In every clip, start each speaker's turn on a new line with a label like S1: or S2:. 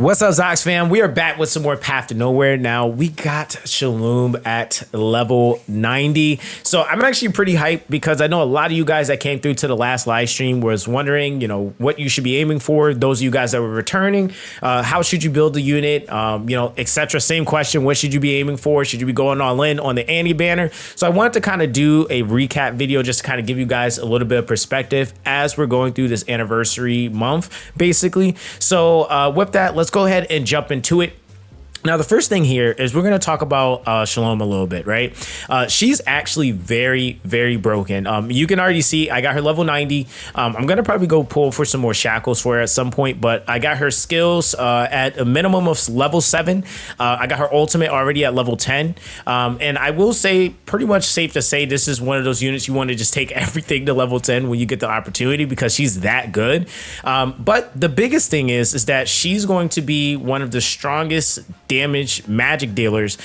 S1: What's up, Zox fam? We are back with some more Path to Nowhere. Now, we got SHALOM at level 90. So I'm actually pretty hyped because I know a lot of you guys that came through to the last live stream was wondering, what you should be aiming for. Those of you guys that were returning, how should you build the unit, etc. Same question, what should you be aiming for? Should you be going all in on the Annie banner? So I wanted to kind of do a recap video just to kind of give you guys a little bit of perspective as we're going through this anniversary month, basically. So with that, let's go ahead and jump into it. Now, the first thing here is we're going to talk about SHALOM a little bit, right? She's actually very, very broken. You can already see I got her level 90. I'm going to probably go pull for some more shackles for her at some point, but I got her skills at a minimum of level 7. I got her ultimate already at level 10. And I will say, pretty much safe to say, this is one of those units you want to just take everything to level 10 when you get the opportunity because she's that good. But the biggest thing is that she's going to be one of the strongest damage magic dealers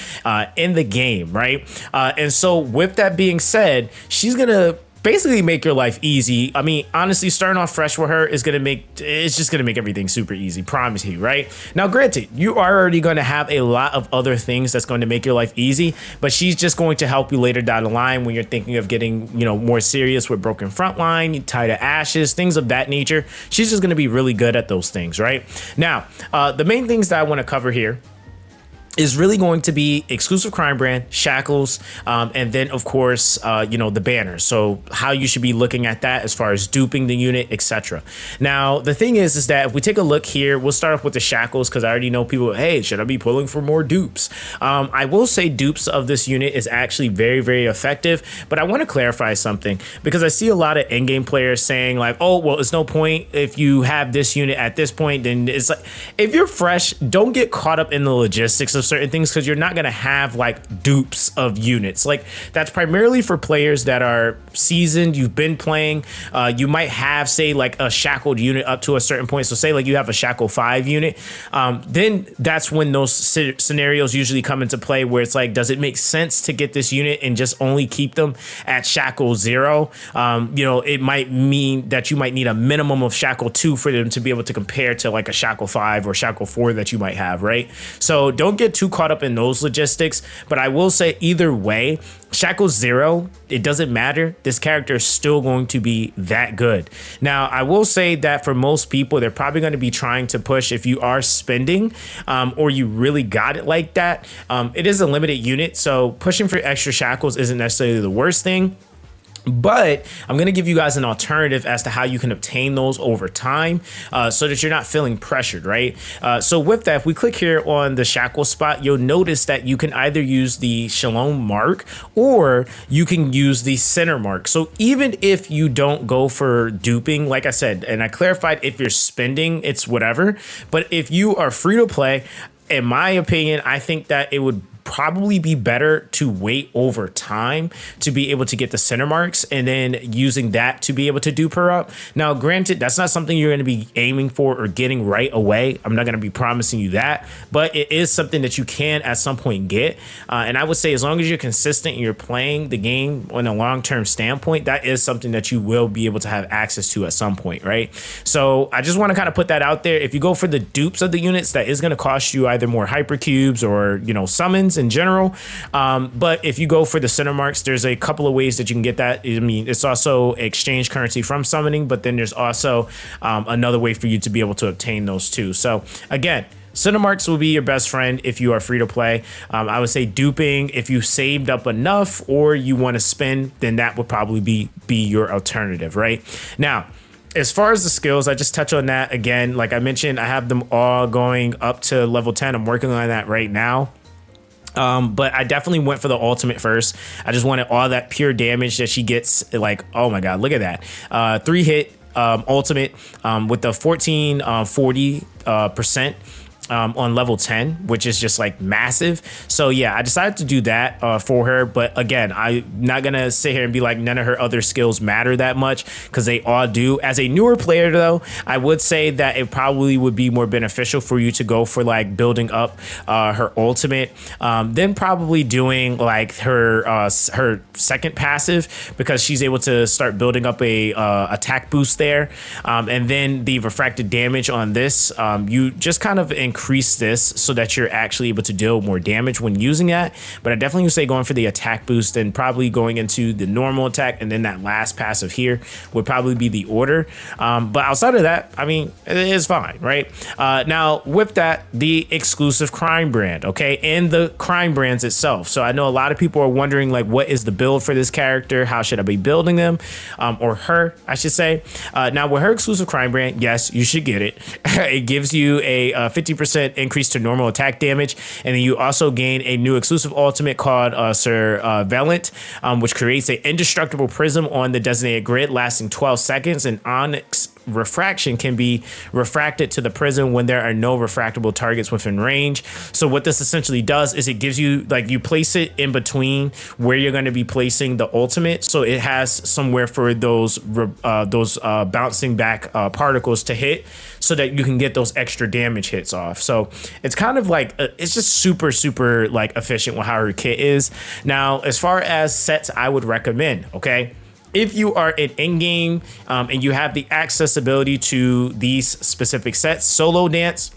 S1: in the game, right? And so with that being said, she's gonna basically make your life easy. I mean, honestly, starting off fresh with her is just gonna make everything super easy, promise you, right? Now, granted, you are already gonna have a lot of other things that's going to make your life easy, but she's just going to help you later down the line when you're thinking of getting, more serious with broken frontline, tie to ashes, things of that nature. She's just gonna be really good at those things, right? Now, the main things that I want to cover here is really going to be exclusive crime brand, shackles, and then of course, the banner. So how you should be looking at that as far as duping the unit, etc. Now, the thing is that if we take a look here, we'll start off with the shackles because I already know people, hey, should I be pulling for more dupes? I will say dupes of this unit is actually very, very effective, but I want to clarify something because I see a lot of in-game players saying like, oh, well, it's no point if you have this unit at this point, then it's like, if you're fresh, don't get caught up in the logistics of certain things because you're not going to have like dupes of units. Like that's primarily for players that are seasoned, you've been playing. You might have, say, like a shackled unit up to a certain point. So say like you have a shackle 5 unit, then that's when those scenarios usually come into play where it's like, does it make sense to get this unit and just only keep them at shackle 0? It might mean that you might need a minimum of shackle 2 for them to be able to compare to like a shackle 5 or shackle 4 that you might have, right? So don't get too caught up in those logistics, but I will say either way, shackle 0, it doesn't matter. This character is still going to be that good. Now, I will say that for most people, they're probably going to be trying to push if you are spending or you really got it like that. It is a limited unit, so pushing for extra shackles isn't necessarily the worst thing. But I'm going to give you guys an alternative as to how you can obtain those over time so that you're not feeling pressured, right? So with that, if we click here on the shackle spot, you'll notice that you can either use the SHALOM mark or you can use the center mark. So even if you don't go for duping, like I said, and I clarified, if you're spending, it's whatever. But if you are free to play, in my opinion, I think that it would probably be better to wait over time to be able to get the center marks and then using that to be able to dupe her up. Now, granted, that's not something you're going to be aiming for or getting right away. I'm not going to be promising you that, but it is something that you can at some point get. And I would say as long as you're consistent and you're playing the game on a long-term standpoint, that is something that you will be able to have access to at some point, right? So I just want to kind of put that out there. If you go for the dupes of the units, that is going to cost you either more hypercubes or, summons in general. But if you go for the center marks, there's a couple of ways that you can get that. I mean, it's also exchange currency from summoning, but then there's also another way for you to be able to obtain those too. So again, center marks will be your best friend if you are free to play. I would say duping, if you saved up enough or you want to spend, then that would probably be your alternative, right? Now, as far as the skills, I just touch on that again. Like I mentioned, I have them all going up to level 10. I'm working on that right now. But I definitely went for the ultimate first. I just wanted all that pure damage that she gets. Like, oh my God, look at that. 3-hit ultimate with the 1440% on level 10, which is just like massive. So yeah, I decided to do that for her. But again, I'm not gonna sit here and be like none of her other skills matter that much, because they all do. As a newer player though, I would say that it probably would be more beneficial for you to go for like building up her ultimate, then probably doing like her second passive, because she's able to start building up a attack boost there, and then the refracted damage on this, you just kind of increase increase this so that you're actually able to deal more damage when using that. But I definitely would say going for the attack boost and probably going into the normal attack, and then that last passive here would probably be the order. But outside of that, I mean, it is fine, right? Now with that, the exclusive crime brand, okay, and the crime brands itself. So I know a lot of people are wondering, like, what is the build for this character? How should I be building them? Or her, I should say. Now with her exclusive crime brand, yes, you should get it. It gives you a 50% increase to normal attack damage, and then you also gain a new exclusive ultimate called Surveillant, which creates an indestructible prism on the designated grid lasting 12 seconds, and onyx refraction can be refracted to the prism when there are no refractable targets within range. So what this essentially does is it gives you, like, you place it in between where you're going to be placing the ultimate, so it has somewhere for those bouncing back particles to hit, so that you can get those extra damage hits off. So it's kind of like it's just super like efficient with how her kit is. Now as far as sets I would recommend, okay, if you are in in-game and you have the accessibility to these specific sets, Solo Dance,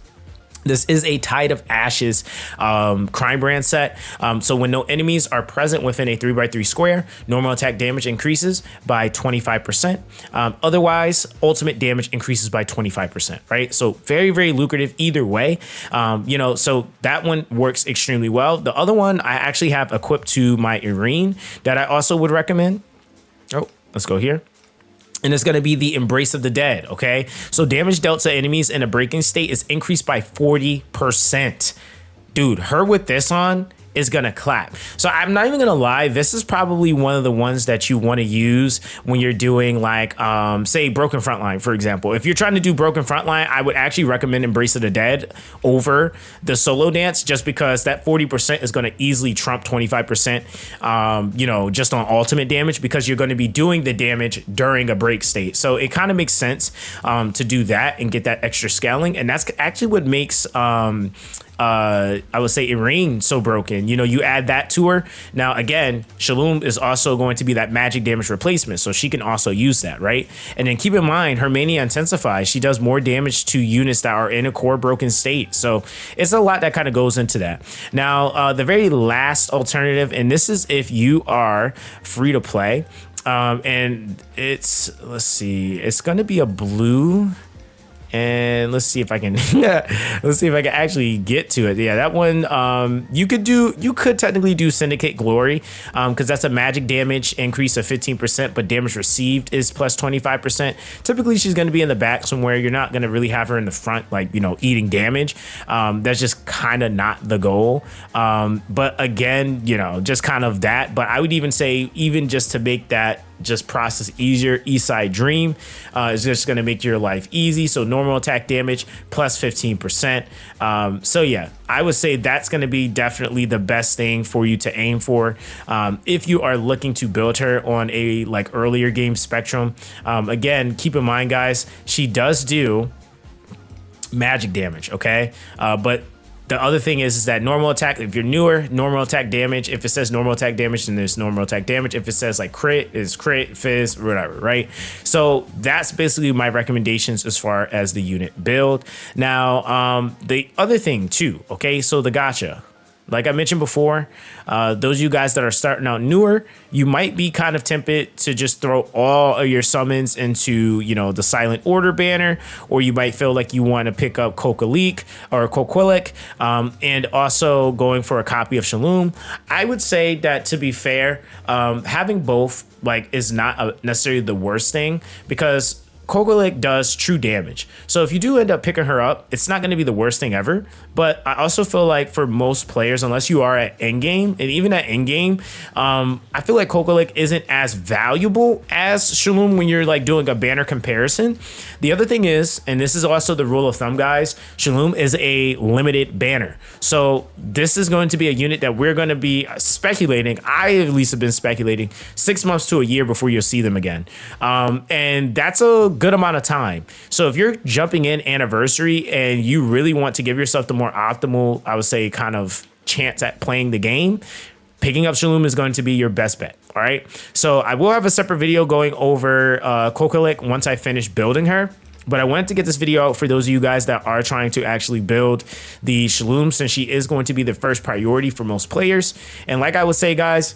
S1: this is a Tide of Ashes crime brand set. So when no enemies are present within a 3x3 square, normal attack damage increases by 25%. Otherwise, ultimate damage increases by 25%, right? So very lucrative either way. You know, so that one works extremely well. The other one I actually have equipped to my Irene that I also would recommend. Oh, let's go here. And it's going to be the Embrace of the Dead, okay? So damage dealt to enemies in a breaking state is increased by 40%. Dude, her with this on is gonna clap. So I'm not even gonna lie, this is probably one of the ones that you want to use when you're doing, like, say Broken Frontline, for example. If you're trying to do Broken Frontline, I would actually recommend Embrace of the Dead over the Solo Dance, just because that 40% is gonna easily trump 25%, you know, just on ultimate damage, because you're gonna be doing the damage during a break state. So it kind of makes sense to do that and get that extra scaling. And that's actually what makes I would say Irene so broken. You know, you add that to her. Now again, SHALOM is also going to be that magic damage replacement, so she can also use that, right? And then keep in mind, her Mania intensifies. She does more damage to units that are in a core broken state. So it's a lot that kind of goes into that. Now the very last alternative, and this is if you are free to play, and it's, let's see, it's going to be a blue. And let's see if I can let's see if I can actually get to it. Yeah, that one you could technically do Syndicate Glory, because that's a magic damage increase of 15%, but damage received is plus 25%. Typically she's going to be in the back somewhere. You're not going to really have her in the front, like, you know, eating damage. That's just kind of not the goal. But again, you know, just kind of that. But I would even say, even just to make that just process easier, Eastside Dream is just going to make your life easy. So normal attack damage plus 15%. So yeah, I would say that's going to be definitely the best thing for you to aim for if you are looking to build her on a, like, earlier game spectrum. Again, keep in mind, guys, she does do magic damage, okay? But the other thing is that normal attack, if you're newer, normal attack damage, if it says normal attack damage, then there's normal attack damage. If it says like crit, is crit, fizz, whatever, right? So that's basically my recommendations as far as the unit build. Now, the other thing too, okay, so the gacha. Like I mentioned before, those of you guys that are starting out newer, you might be kind of tempted to just throw all of your summons into, you know, the Silent Order banner, or you might feel like you want to pick up Kokalik or Kokwillik, and also going for a copy of SHALOM. I would say that, to be fair, having both, like, is not necessarily the worst thing, because Kokwillik does true damage. So if you do end up picking her up, it's not going to be the worst thing ever. But I also feel like for most players, unless you are at endgame, and even at endgame, I feel like Kokwillik isn't as valuable as SHALOM when you're like doing a banner comparison. The other thing is, and this is also the rule of thumb, guys, SHALOM is a limited banner. So this is going to be a unit that we're going to be speculating. I at least have been speculating 6 months to a year before you'll see them again. And that's a good amount of time. So if you're jumping in anniversary and you really want to give yourself the more optimal, I would say, kind of chance at playing the game, picking up SHALOM is going to be your best bet. All right. So I will have a separate video going over Kokwillik once I finish building her. But I wanted to get this video out for those of you guys that are trying to actually build the SHALOM, since she is going to be the first priority for most players. And like I would say, guys,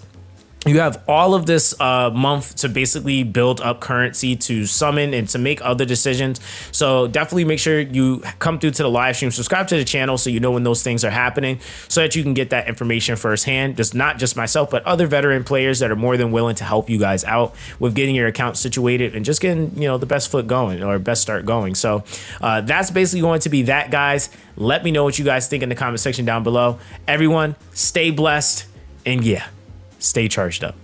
S1: you have all of this month to basically build up currency, to summon and to make other decisions. So definitely make sure you come through to the live stream, subscribe to the channel so you know when those things are happening, so that you can get that information firsthand. Just not just myself, but other veteran players that are more than willing to help you guys out with getting your account situated and just getting, you know, the best foot going, or best start going. So that's basically going to be that, guys. Let me know what you guys think in the comment section down below. Everyone, stay blessed, and yeah, stay charged up.